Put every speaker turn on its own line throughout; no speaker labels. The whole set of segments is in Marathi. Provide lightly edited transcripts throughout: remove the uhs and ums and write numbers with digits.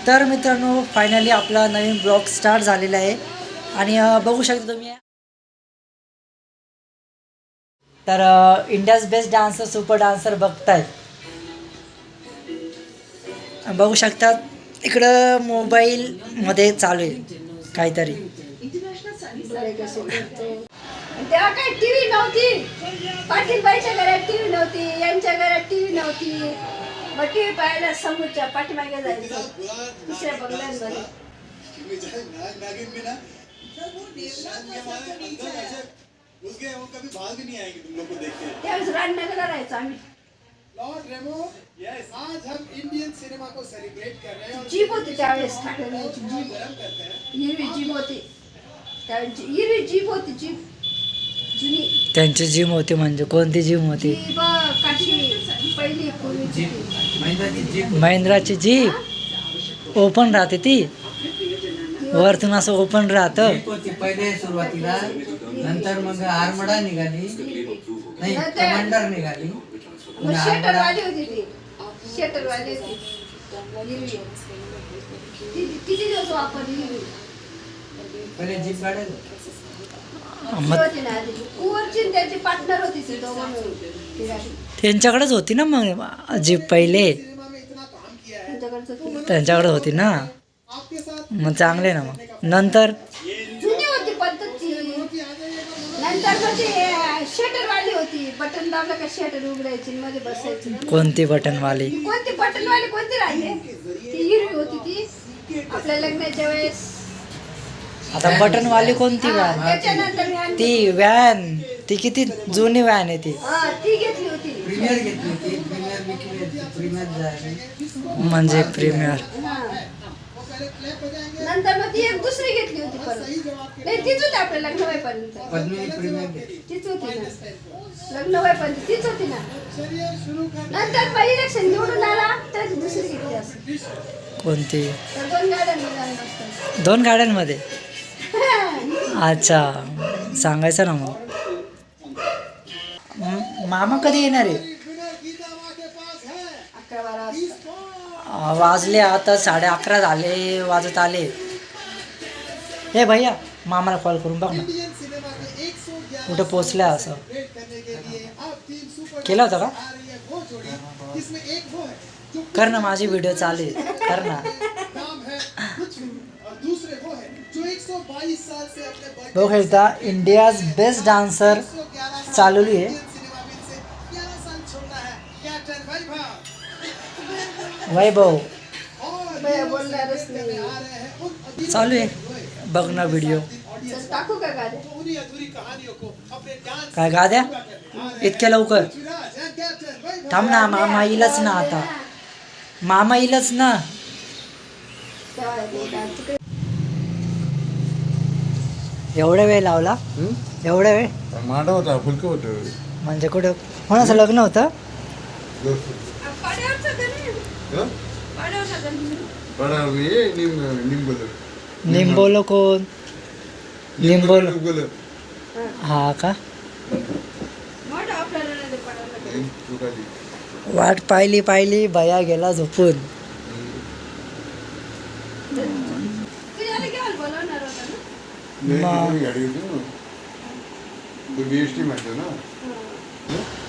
तर मित्रांनो फायनली आपला नवीन ब्लॉग स्टार्ट झालेला आहे आणि बघू शकता तुम्ही. तर India's best dancer super dancer बघताय, बघू शकता इकडं मोबाईलमध्ये चालू आहे काहीतरी.
तेव्हा काही टीव्ही नव्हती, पाटीलबाईच्या घरात टीव्ही नव्हती, यांच्या घरात टीव्ही नव्हती. मग टीव्ही पाहायला समोरच्या पाठीमागे जायचं दुसऱ्या बंगल्यांमध्ये. त्यावेळेस राजनगरला राहायचो आम्ही.
लॉर्ड रेमो, आज हम इंडियन सिनेमा को सेलिब्रेट कर रहे हैं और
जीप होती त्यावेळेस, ठाकरेंची जीप, हिरवी जीप होती त्यावेळेस, हिरवी जीप होती, जीप जुनी.
त्यांची जिम होती म्हणजे कोणती जिम होती?
जीप काशी पहिली पूर्वीची
महिंद्राची जीप ओपन राहते ती, वरतून असं ओपन राहतं.
पहिले सुरुवातीला, नंतर मग आरमडा निघाली, नाही कमांडर निघाली,
मग शेटरवाली होती ती, शेटरवाली होती हिरवी. किती दिवस वापरली हिरवी
पहिले जीप गाड्या
होती ना आधी. कुवरची त्याची पार्टनर होती ती दोघं मिळून ती गाडी.
त्यांच्याकडेच होती ना मग जीप पहिले,
त्यांच्याकडचं होती.
त्यांच्याकडे होती ना, मग चांगले ना. मग नंतर
जुनी होती पद्धत ती. नंतर मग ती शटरवाली होती, बटन दाबलं का शटर उघडायची मध्ये बसायची.
कोणती बटनवाली?
कोणती बटनवाली कोणती राहिली? ती हिरवी होती ती आपल्या लग्नाच्या वेळेस.
आता बटनवाली कोणती व्हॅन?
त्याच्यानंतर मी आणली.
ती व्हॅन ती किती जुनी व्हॅन आहे ती.
ती घेतली होती.
प्रीमियर घेतली होती, प्रीमियर विकली होती, प्रीमियर झाली
म्हणजे प्रीमियर.
नंतर मग ती एक दुसरी घेतली होती परत. नाही तीच होती आपल्या लग्न व्हायपर्यंत.
पद्मिनी प्रीमियर घेतली.
तीच होती ना, लग्न व्हायपर्यंत तीच होती ना. नंतर मग इलेक्शन निवडून आला तर दुसरी घेतली असं.
कोणती?
तर 2 गाड्या निघाल्या असतात.
2 गाड्यांमध्ये? अच्छा, सांगायचं ना मग. मामा कधी येणार आहे?
11-12 वाजता.
वाजले आता 11:30 झाले, वाजत आले. हे भैया मामाला कॉल करून बघ ना कुठं पोचल्या असं. केला होता का? कर ना, माझी व्हिडिओ चालेल, कर ना. बघ एकदा इंडियाज बेस्ट डान्सर चालवली आहे. वैभव
भैया बोलणारच नाही.
चालू आहे, बघ ना व्हिडिओ.
चल टाकू का गाड्या?
काय गाद्या इतक्या लवकर? थांब ना, मामा येईलच ना आता, मामा येईलच ना. एवढा वेळ लावला? एवढा वेळ?
मांडा होता, फुलकं होतं.
म्हणजे कुठं कोणाचं लग्न होतं? निंबोलो कोण? निंबोलो हा का? वाट पाहिली भया गेला झोपून.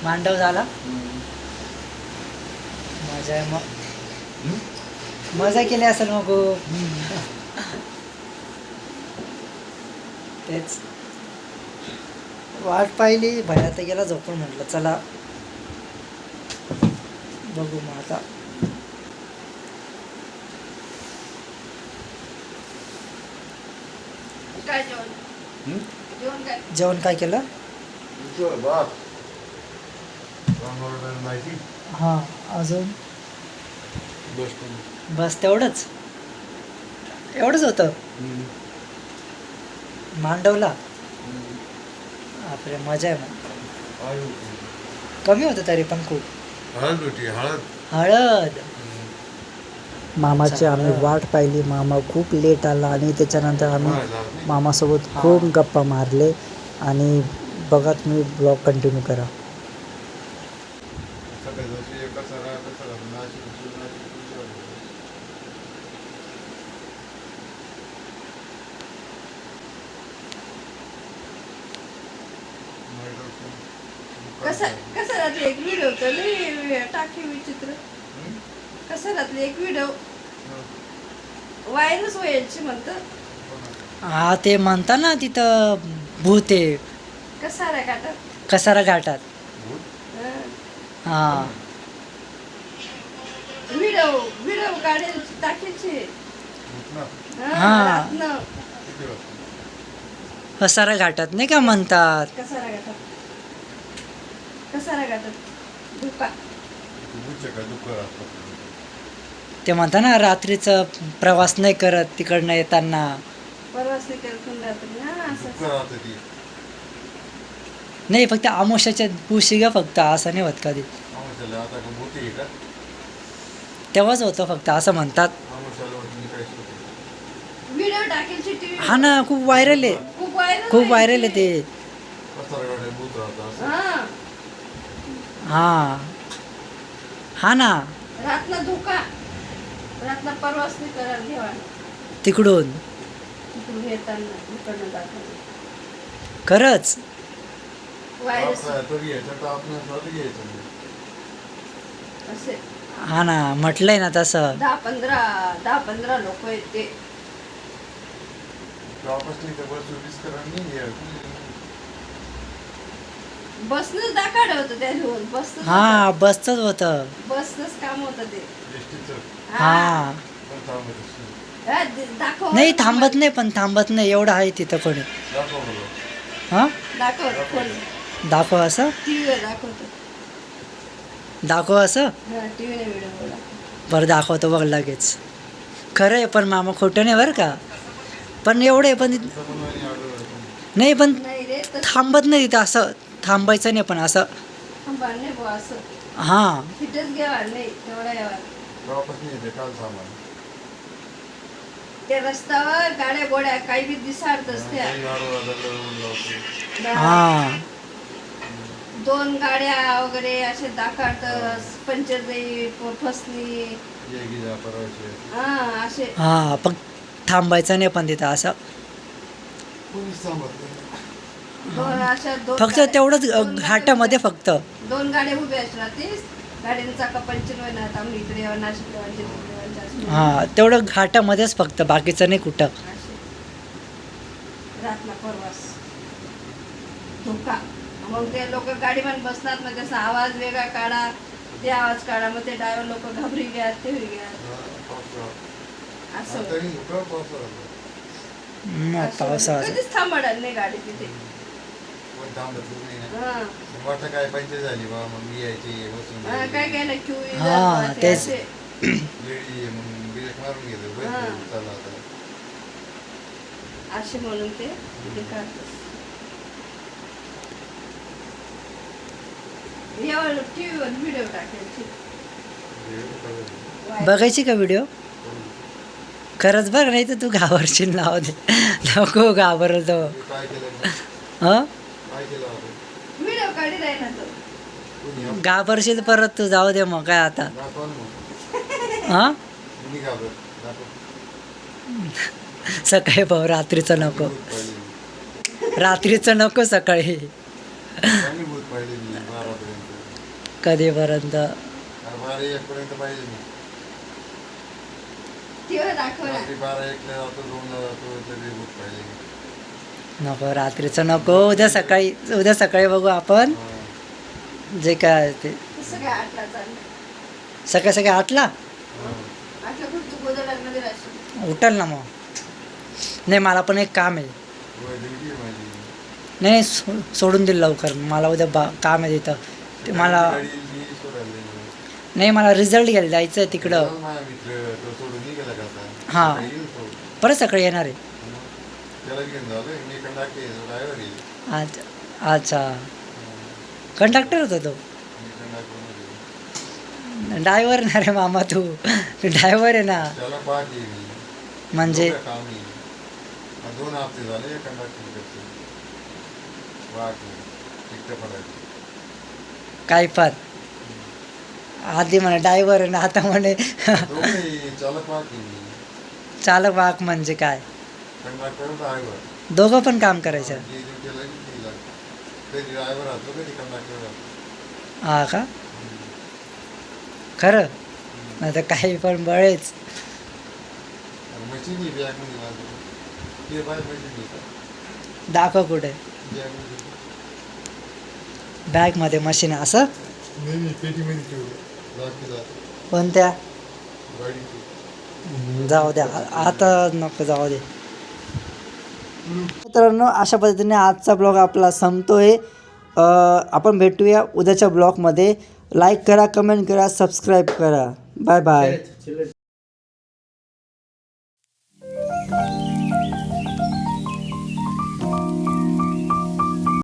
मांडव झाला. मजा केली असेल मग. तेच वाट पाहिली, भया तर गेला झोपून. म्हटलं चला बघू मग आता.
काय जेवण?
जेवण काय केलं? हां, अजून बस तेवढंच होतं मांडवला. बापरे, मजा आहे मग. कमी होतं तरी पण खूप. हळद. मामाची आम्ही वाट पाहिली. मामा खूप लेट आला आणि त्याच्यानंतर आम्ही मामासोबत खूप गप्पा मारले. आणि बघा तुम्ही ब्लॉग कंटिन्यू करा.
कसं राहते एक व्हिडिओ तर टाकी विचित्र कसं राहते एक व्हिडिओ व्हायरस व्हायची म्हणतं
हा ते म्हणता ना तिथं भूत आहे
कसा रे काटा
कसारा घाटात. हा
व्हिडिओ व्हिडिओ काढेल टाकायचे
हा.
रातनं
कसारा घाटात नाही का म्हणतात.
कसारा गाठात धुका
ते म्हणता ना रात्रीचं प्रवास नाही करत तिकडनं येताना.
परवाच नाही करत रात्री हा असं
नाही फक्त आमोशाच्या दिवशी का फक्त असं नाही होत कधी. तेव्हाच होतं फक्त असं म्हणतात.
व्हिडिओ टाकायची टीव्ही
हा ना खूप व्हायरल आहे खूप व्हायरल आहे ते.
हा
हा हा ना
रातला धोका रातला परवाच नाही करायला घ्यावा
तिकडून
तिकडून येताना इकडनं जाताना
खरंच.
व्हायरस असे
हा ना म्हटलंय ना तसं.
10-15 लोक आहेत ते बसनच दाखवलं होतं त्या घेऊन बसनच
हा बसच होतं.
बसनच काम होतं ते
हा
दाखव
नाही थांबत नाही पण थांबत नाही एवढं आहे तिथं कोणी. हा
दाखव कोण
दाखव असं
टीव्हीवर दाखवतो
दाखव असं
टीव्हीने व्हिडिओ
बरं दाखवतो बघ लगेच. खरं आहे पण मामा खोटं नाही बरं का. पण एवढं आहे पण नाही पण
नाही रे तर
थांबत नाही तिथं असं थांबायचं नाही पण असं.
थांबा नाही बुवा असं
हा
तिथेच घ्यावा नाही तेवढा यावा त्या रस्त्यावर गाड्या गोड्या काही बी दिसाडतच त्या
हा
2 गाड्या वगैरे असे दाखवतच पंचर जाईल फसली हा असे
हा पण थांबायचं नाही पण तिथं असं.
अशा 2
फक्त तेवढंच घाटामध्ये फक्त
2 गाड्या उभ्या असतात गाड्यांचा चाका पंचर होणार आम्ही इकडे यावं नाशिक
हा तेवढं घाटामध्येच फक्त बाकीचं नाही कुठं.
रातला परवास धोका मग ते लोक गाडीमध्ये बसतात मग त्याचा आवाज वेगळा काढा ते आवाज काढा मग ते ड्रायव्हर लोक घाबरी घ्या ते घ्या असं
पावसाळा
कधीच थांबणार नाही गाडी तिथे
काय पंचायत झाली बा मग मी यायची बसून
काय काय ना क्यू
हा, तेच.
लेडी मग ब्रेक मारून घेतो
हा.
चला आता
असे म्हणून ते तिथे करतात यावर टीव्हीवर व्हिडिओ टाकायची
बघायची का व्हिडिओ. खरंच बघ नाही तर तू घाबरशील लाव दे नको घाबरतो.
काय केलं
हं
काय केलं आपण
व्हिडिओ काढी राही ना तो
कोणी
घाबरशील परत तू जाऊ दे मग काय आता.
दाखवा ना मग
हा
मी घाबरत दाखव
सकाळी भाऊ रात्रीचं नको रात्रीचं नको सकाळी
चांगली भूत पाहिजे मी 12 पर्यंत
कधीपर्यंत
12 1 पर्यंत पाहिजे मी
टीव्हीवर दाखव ना
रात्री 12 1 ला जातो 2 ला जातो तरी भूत पाहिजे
नको रात्रीचं नको उद्या सकाळी बघू आपण जे काय ते.
कसं काय 8ला चाललं
सकाळी 8ला
8ला खूप तू गोदड्यांमध्ये राहशील
उठल ना मग. नाही मला पण एक काम आहे.
ड्युटी माझी
नाही सोडून दिलं लवकर मला उद्या काम आहे तिथं ते मला
गाडी मी सोडायला गेलो.
नाही मला रिझल्ट घ्यायला जायचं आहे तिकडं.
जाऊ माझा मित्र तो सोडून निघाला का आता
हा.
सकाळी येईल तो.
परत सकाळी येणार आहे.
त्याला घेऊन झालं मी कंडक्टर ड्रायव्हर येईल
अच्छा अच्छा कंडक्टर होता तो.
मी कंडक्टर
ड्रायव्हर ना रे मामा तू ड्रायव्हर आहे ना
त्याला पाहते मी
म्हणजे
काम येईल 2 हफ्ते झाले कंडक्टर करते वाटलं तिकटं पडायचं
काय पण आधी म्हणे ड्रायव्हर आहे ना आता म्हणे
दोघंही चालक पाहते मी
चालक वाहक म्हणजे काय
कंडक्टर ड्रायव्हर
दोघं पण काम करायचं.
ड्युटीला कधी ड्रायव्हर राहतो कधी कंडक्टर राहतो
हा का खरं नाही तर काही पण बळेच.
मशीन आहे बॅगमध्ये माझं ते बाय मशीन येतात
दाखव कुठे
बॅगमध्ये
बॅगमध्ये मशीन आहे असं
नाही पेटीमध्ये ठेवलं बाकी जातं
कोणत्या
गाडीची.
जाऊ द्या आता नको जाऊ दे. मित्रांनो अशा पद्धतीने आजचा ब्लॉग आपला संपतोय. आपण भेटूया उद्याच्या ब्लॉगमध्ये. लाईक करा, कमेंट करा, सबस्क्राईब करा. Bye bye.